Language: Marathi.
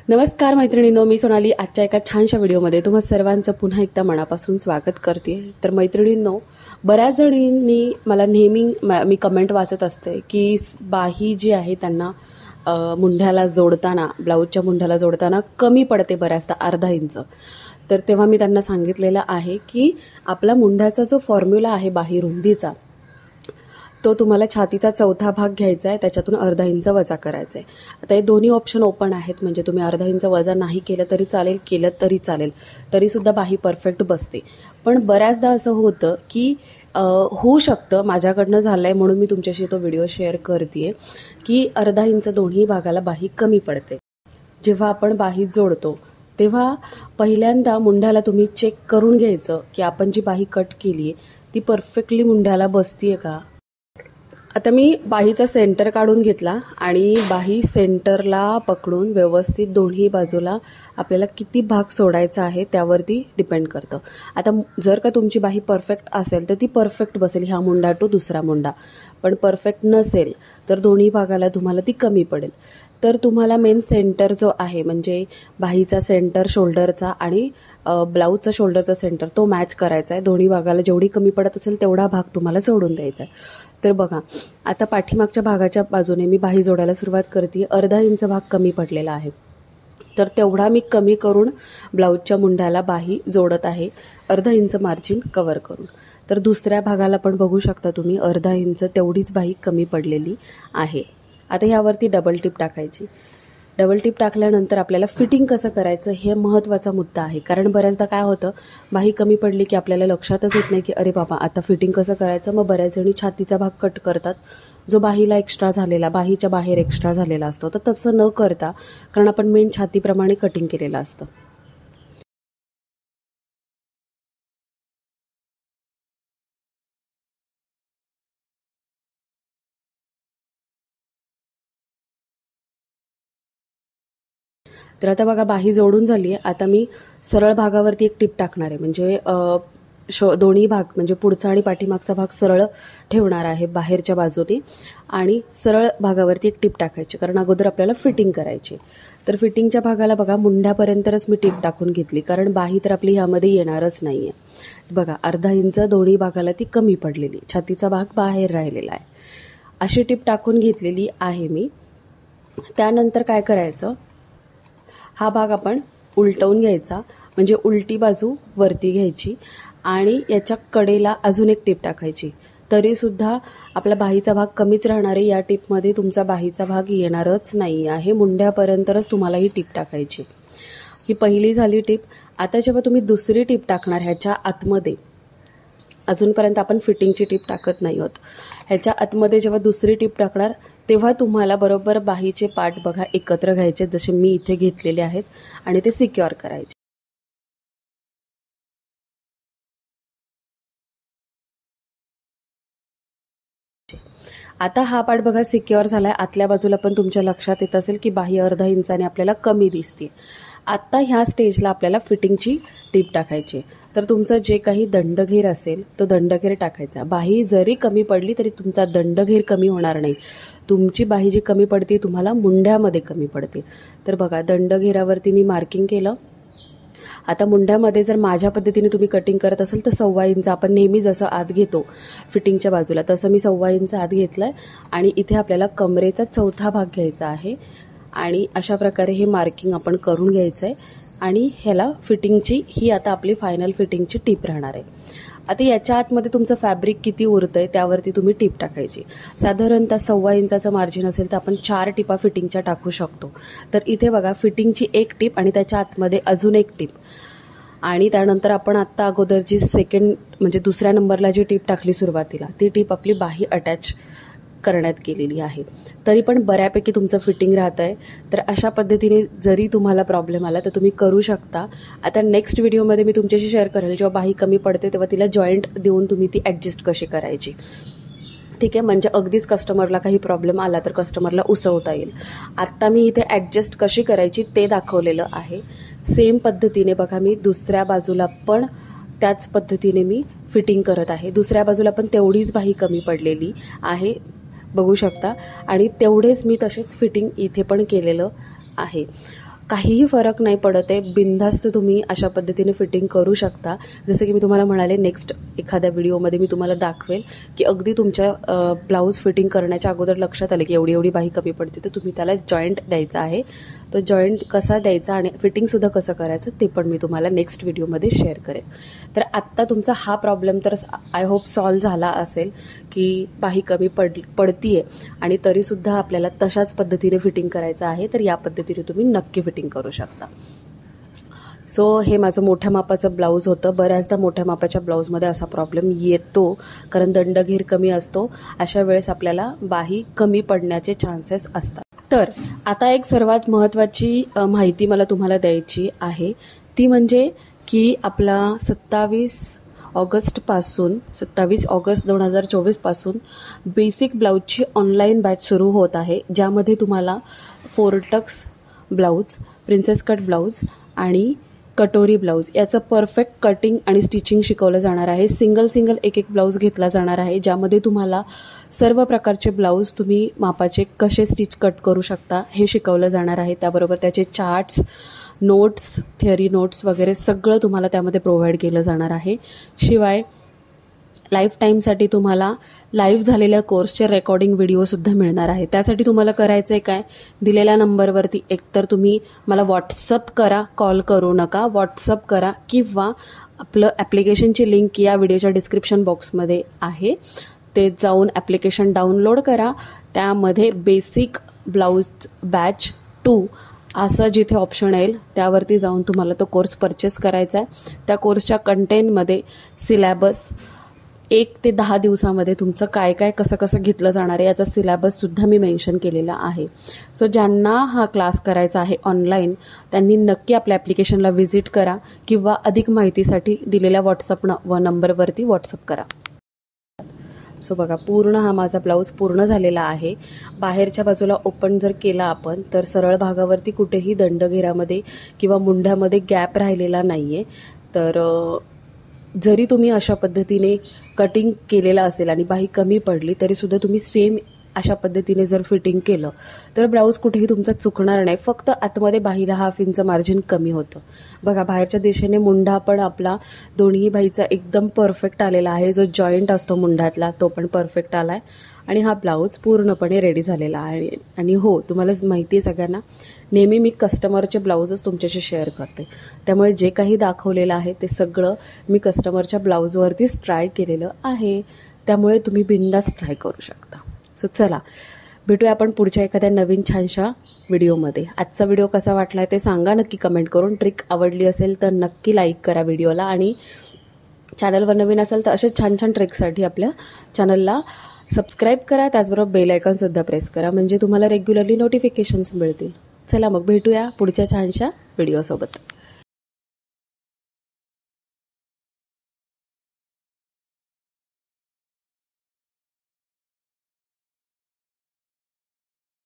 नमस्कार मैत्रिणींनो, मी सोनाली आजच्या एका छानशा व्हिडिओमध्ये तुम्हा सर्वांचं पुन्हा एकदा मनापासून स्वागत करते। तर मैत्रिणींनो, बऱ्याच जणींनी मला नेहमी मी कमेंट वाचत असते की बाही जी आहे त्यांना मुंढ्याला जोडताना, ब्लाऊजच्या मुंढ्याला जोडताना कमी पडते बऱ्याचदा अर्धा इंच। तर तेव्हा मी त्यांना सांगितलेलं आहे की आपला मुंढ्याचा जो फॉर्म्युला आहे बाही रुंदीचा, तो तुम्हाला छातीचा चौथा भाग घ्यायचा आहे, त्याच्यातून अर्धा इंच वजा करायचा आहे। आता हे दोन्ही ऑप्शन ओपन आहेत, म्हणजे तुम्ही अर्धा इंच वजा नाही केलं तरी चालेल, केलं तरी चालेल, तरीसुद्धा बाही परफेक्ट बसते। पण बऱ्याचदा असं होतं की होऊ शकतं, माझ्याकडनं झालं आहे म्हणून मी तुमच्याशी तो व्हिडिओ शेअर करते की अर्धा इंच दोन्ही भागाला बाही कमी पडते। जेव्हा आपण बाही जोडतो तेव्हा पहिल्यांदा मुंढ्याला तुम्ही चेक करून घ्यायचं की आपण जी बाही कट केली आहे ती परफेक्टली मुंढ्याला बसती आहे का। आता मी बाहीचा सेंटर काढून घेतला आणि बाही सेंटरला पकडून व्यवस्थित दोन्ही बाजूला आपल्याला किती भाग सोडायचा आहे त्यावरती डिपेंड करतं। आता जर का तुमची बाही परफेक्ट असेल तर ती परफेक्ट बसेल, ह्या मुंडा टू दुसरा मुंडा। पण परफेक्ट नसेल तर दोन्ही भागाला तुम्हाला ती कमी पडेल। तर तुम्हाला मेन सेंटर जो आहे, म्हणजे बाहीचा सेंटर शोल्डरचा आणि ब्लाऊजचा शोल्डरचा सेंटर, तो मॅच करायचा आहे। दोन्ही भागाला जेवढी कमी पडत असेल तेवढा भाग तुम्हाला सोडून द्यायचा आहे। तर बघा, आता पाठीमागच्या भागाच्या बाजूने मी बाही जोडायला सुरुवात करते। अर्धा इंच भाग कमी पडलेला आहे, तर तेवढा मी कमी करून ब्लाऊजच्या मुंढ्याला बाही जोडत आहे, अर्धा इंच मार्जिन कव्हर करून। तर दुसऱ्या भागाला पण बघू शकता तुम्ही, अर्धा इंच तेवढीच बाही कमी पडलेली आहे। आता ह्यावरती डबल टिप टाकायची। डबल टिप टाकल्यानंतर आपल्याला फिटिंग कसं करायचं हे महत्त्वाचा मुद्दा आहे। कारण बऱ्याचदा काय होतं, बाही कमी पडली की आपल्याला लक्षातच येत नाही की अरे बाबा आता फिटिंग कसं करायचं। मग बऱ्याच जणी छातीचा भाग कट करतात, जो बाहीला एक्स्ट्रा झालेला, बाहीच्या बाहेर एक्स्ट्रा झालेला असतो। तर तसं न करता, कारण आपण मेन छातीप्रमाणे कटिंग केलेलं असतं। तर आता बघा, बाही जोडून झाली आहे। आता मी सरळ भागावरती एक टिप टाकणार आहे, म्हणजे दोन्ही भाग, म्हणजे पुढचा आणि पाठीमागचा भाग सरळ ठेवणार आहे बाहेरच्या बाजूने, आणि सरळ भागावरती एक टिप टाकायची, कारण अगोदर आपल्याला फिटिंग करायची। तर फिटिंगच्या भागाला बघा, मुंढ्यापर्यंतच मी टिप टाकून घेतली, कारण बाही तर आपली ह्यामध्ये येणारच नाही आहे। बघा, अर्धा इंच दोन्ही भागाला ती कमी पडलेली, छातीचा भाग बाहेर राहिलेला आहे, अशी टिप टाकून घेतलेली आहे मी। त्यानंतर काय करायचं, हा भाग आपण उलटवून घ्यायचा, म्हणजे उलटी बाजू वरती घ्यायची आणि याच्या कडेला अजून एक टिप टाकायची। तरीसुद्धा आपला बाहीचा भाग कमीच राहणार आहे, या टिपमध्ये तुमचा बाहीचा भाग येणारच नाही आहे, मुंढ्यापर्यंतच तुम्हाला ही टिप टाकायची। ही पहिली झाली टिप। आता जेव्हा तुम्ही दुसरी टिप टाकणार ह्याच्या आतमध्ये, अजूनपर्यंत आपण फिटिंगची टिप टाकत नाही आहोत, ह्याच्या आतमध्ये जेव्हा दुसरी टिप टाकणार तेव्हा तुम्हाला बरोबर बाहीचे पार्ट बघा एकत्र घ्यायचे, जसे मी इथे घेतलेले आहेत, आणि ते सिक्युअर करायचे। आता हा पार्ट बघा सिक्युअर झाला आहे। आतल्या बाजूला पण तुमच्या लक्षात येत असेल की बाही अर्धा इंचाने आपल्याला कमी दिसते। आता ह्या स्टेजला आपल्याला फिटिंगची टिप टाकायची। तर तुमचं जे काही दंडघेर असेल तो दंडघेर टाकायचा। बाही जरी कमी पडली तरी तुमचा दंडघेर कमी होणार नाही, तुमची बाही जी कमी पडते तुम्हाला मुंढ्यामध्ये कमी पडते। तर बघा, दंडघेरावरती मी मार्किंग केलं। आता मुंढ्यामध्ये जर माझ्या पद्धतीने तुम्ही कटिंग करत असेल तर 1.25 इंच, आपण नेहमी जसं आत घेतो फिटिंगच्या बाजूला तसं मी 1.25 इंच आत घेतलं आहे, आणि इथे आपल्याला कमरेचा चौथा भाग घ्यायचा आहे, आणि अशा प्रकारे हे मार्किंग आपण करून घ्यायचं आहे। आणि ह्याला फिटिंगची, ही आता आपली फायनल फिटिंगची टिप राहणार आहे। आता याच्या आतमध्ये तुमचं फॅब्रिक किती उरतं आहे त्यावरती तुम्ही टिप टाकायची। साधारणतः 1.25 इंचाचं मार्जिन असेल तर आपण 4 टिपा फिटिंगच्या टाकू शकतो। तर इथे बघा, फिटिंगची एक टिप आणि त्याच्या आतमध्ये अजून एक टिप, आणि त्यानंतर आपण आत्ता अगोदर जी सेकंड, म्हणजे दुसऱ्या नंबरला जी टिप टाकली सुरुवातीला, ती टिप आपली बाही अटॅच करण्यात केलेली आहे। तरी पण बऱ्यापैकी तुमचं फिटिंग राहतं आहे। तर अशा पद्धतीने जरी तुम्हाला प्रॉब्लेम आला तर तुम्ही करू शकता। आता नेक्स्ट व्हिडिओमध्ये मी तुमच्याशी शेअर करेल, जेव्हा बाही कमी पडते तेव्हा तिला जॉईंट देऊन तुम्ही ती ॲडजस्ट कशी करायची, ठीक आहे, म्हणजे अगदीच कस्टमरला काही प्रॉब्लेम आला तर कस्टमरला उसवता येईल। आत्ता मी इथे ॲडजस्ट कशी करायची ते दाखवलेलं आहे। सेम पद्धतीने बघा, मी दुसऱ्या बाजूला पण त्याच पद्धतीने मी फिटिंग करत आहे। दुसऱ्या बाजूला पण तेवढीच बाही कमी पडलेली आहे, बघू शकता, आणि तेवढेच मी तसेच फिटिंग इथे पण केलेलं आहे। काहीही फरक नाही पडत आहे, बिनधास्त तुम्ही अशा पद्धतीने फिटिंग करू शकता. जसं की मी तुम्हाला म्हणाले, नेक्स्ट एखाद्या व्हिडिओमध्ये मी तुम्हाला दाखवेल की अगदी तुमच्या ब्लाऊज फिटिंग करण्याच्या अगोदर लक्षात आलं की एवढी एवढी बाही कमी पडते, तर तुम्ही त्याला जॉईंट द्यायचा आहे. तो जॉईंट कसा द्यायचा आणि फिटिंगसुद्धा कसं करायचं ते पण मी तुम्हाला नेक्स्ट व्हिडिओमध्ये शेअर करेन. तर आत्ता तुमचा हा प्रॉब्लेम तर आय होप सॉल्व झाला असेल की बाही कमी पडती आहे आणि तरीसुद्धा आपल्याला तशाच पद्धतीने फिटिंग करायचं आहे. तर या पद्धतीने तुम्ही नक्की फिटिंग करू शकता. सो हे माझं मोठ्या मापाचं ब्लाऊज होतं. बऱ्याचदा मोठ्या मापाच्या ब्लाऊजमध्ये असा प्रॉब्लेम येतो कारण दंडघेर कमी असतो. अशा वेळेस आपल्याला बाही कमी पडण्याचे चान्सेस असतात. तर आता एक सर्वात महत्त्वाची माहिती मला तुम्हाला द्यायची आहे, ती म्हणजे की आपला 27 ऑगस्ट 2024 पासून बेसिक ब्लाऊजची ऑनलाईन बॅच सुरू होत आहे, ज्यामध्ये तुम्हाला 4 Tux blouse, princess cut blouse आणि कटोरी ब्लाऊज याचं परफेक्ट कटिंग आणि स्टिचिंग शिकवलं जाणार आहे. सिंगल एक ब्लाऊज घेतला जाणार आहे, ज्यामध्ये तुम्हाला सर्व प्रकारचे ब्लाऊज तुम्ही मापाचे कसे स्टिच कट करू शकता हे शिकवलं जाणार आहे. त्याबरोबर त्याचे चार्ट्स, नोट्स, थिअरी नोट्स वगैरे सगळं तुम्हाला त्यामध्ये प्रोव्हाइड केलं जाणार आहे. शिवाय लाईफ टाईमसाठी तुम्हाला लाईव्ह झालेल्या कोर्सचे रेकॉर्डिंग व्हिडिओसुद्धा मिळणार आहे. त्यासाठी तुम्हाला करायचं आहे काय, दिलेल्या नंबरवरती एकतर तुम्ही मला व्हॉट्सअप करा, कॉल करू नका, व्हॉट्सअप करा किंवा आपलं ॲप्लिकेशनची लिंक या व्हिडिओच्या डिस्क्रिप्शन बॉक्समध्ये आहे, ते जाऊन ॲप्लिकेशन डाउनलोड करा. त्यामध्ये बेसिक ब्लाऊज बॅच 2 असं जिथे ऑप्शन येईल त्यावरती जाऊन तुम्हाला तो कोर्स परचेस करायचा आहे. त्या कोर्सच्या कंटेंटमध्ये सिलॅबस 1 ते 10 दिवसामध्ये तुमचं काय कसं घेतलं जाणार आहे याचा सिलॅबससुद्धा मी मेन्शन केलेला आहे. सो ज्यांना हा क्लास करायचा आहे ऑनलाईन त्यांनी नक्की आपल्या ॲप्लिकेशनला व्हिजिट करा किंवा अधिक माहितीसाठी दिलेल्या व्हॉट्सअप नंबरवरती व्हॉट्सअप करा. सो बघा, पूर्ण हा माझा ब्लाऊज पूर्ण झालेला आहे. बाहेरच्या बाजूला ओपन जर केला आपण तर सरळ भागावरती कुठेही दंडघेरामध्ये किंवा मुंढ्यामध्ये गॅप राहिलेला नाही आहे. तर जरी तुम्ही अशा पद्धतीने कटिंग केलेलं असेल आणि बाही कमी पडली तरीसुद्धा तुम्ही सेम अशा पद्धतीने जर फिटिंग केलं तर ब्लाऊज कुठेही तुमचा चुकणार नाही. फक्त आतमध्ये बाहीला 1/2 इंच मार्जिन कमी होतं. बघा, बाहेरच्या दिशेने मुंढा पण आपला दोन्ही बाहीचा एकदम परफेक्ट आलेला आहे. जो जॉईंट असतो मुंढ्यातला तो पण परफेक्ट आला आहे आणि हा ब्लाऊज पूर्णपणे रेडी झालेला आहे. आणि हो, तुम्हाला माहिती आहे सगळ्यांना, नेहमी मी कस्टमरचे ब्लाऊजच तुमच्याशी शेअर करते. त्यामुळे जे काही दाखवलेलं आहे ते सगळं मी कस्टमरच्या ब्लाऊजवरतीच ट्राय केलेलं आहे. त्यामुळे तुम्ही बिनधास्त ट्राय करू शकता. सो चला, भेटूया आपण पुढच्या एखाद्या नवीन छानशा व्हिडिओमध्ये. आजचा व्हिडिओ कसा वाटला आहे ते सांगा नक्की कमेंट करून. ट्रिक आवडली असेल तर नक्की लाईक करा व्हिडिओला आणि चॅनलवर नवीन असेल तर असे छान छान ट्रिकसाठी आपल्या चॅनलला सबस्क्राईब करा. त्याचबरोबर बेल आयकॉनसुद्धा प्रेस करा, म्हणजे तुम्हाला रेग्युलरली नोटिफिकेशन्स मिळतील. चला मग भेटूया पुढच्या छानशा व्हिडिओसोबत.